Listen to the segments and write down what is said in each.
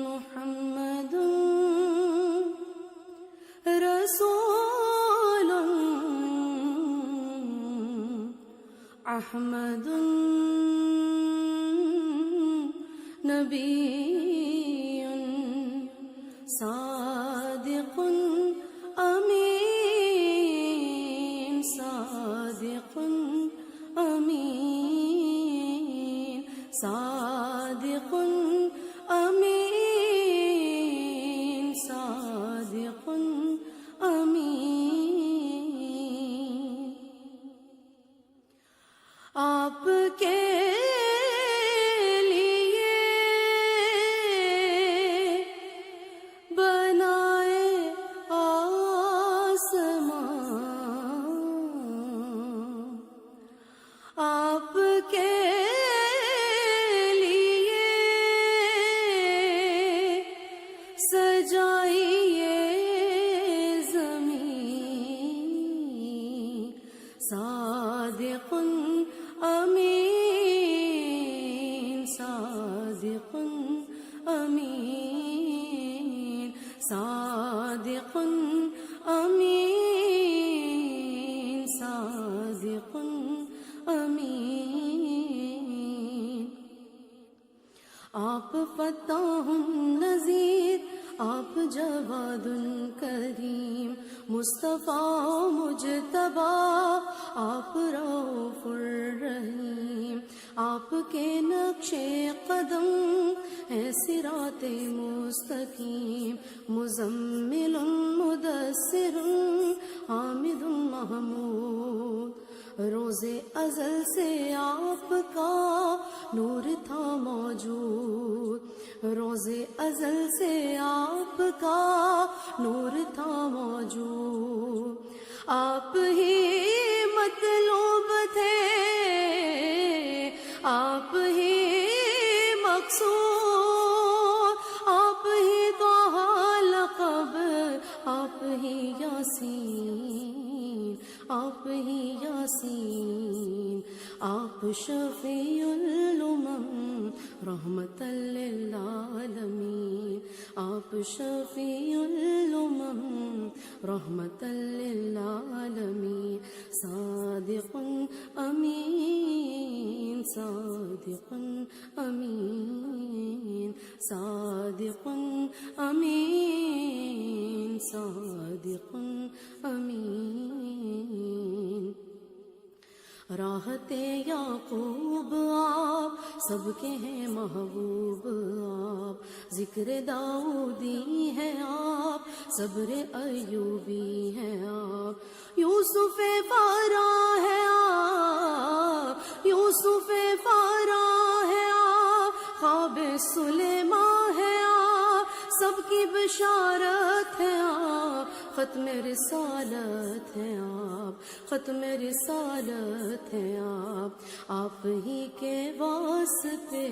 محمد رسول احمد نبی صادق امین صادق امین صادق امین صادق امین آپ کے آپ کے لیے سجائیے زمین صادق امین صادق امین صادق امین صادق امین آپ فتاح نذیر آپ جواد کریم مصطفیٰ مجتبیٰ آپ رؤوف الرحیم آپ کے نقش قدم ہے صراط مستقیم مزمل مدثر حامد محمود روز ازل سے آپ کا نور تھا موجود روز ازل سے آپ کا نور تھا موجود آپ ہی مطلوب تھے آپ ہی مقصود آپ ہی طہ لقب آپ ہی یاسین آپ ہی یاسین آپ شفیع الامم رحمت للعالمین آپ شفیع الامم رحمت للعالمین صادق امین صادق امین صادق امین صادق امین راحت یعقوب آپ سب کے ہیں محبوب آپ ذکر داؤدی ہے آپ صبر ایوبی ہے آپ یوسف پارا ہے آپ یوسف پارا ہے آپ خواب سلیمان ہے آپ سب کی بشارت ہے آپ ختم رسالت ہے آپ ختم رسالت ہے آپ ہی کے واسطے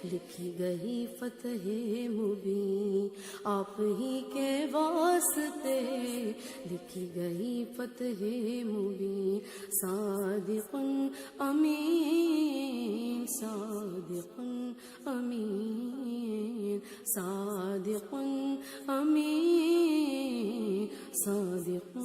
لکھی گئی فتح مبین آپ ہی کے واسطے لکھی گئی فتح مبین صادق امین صادق امین صادق امین صادق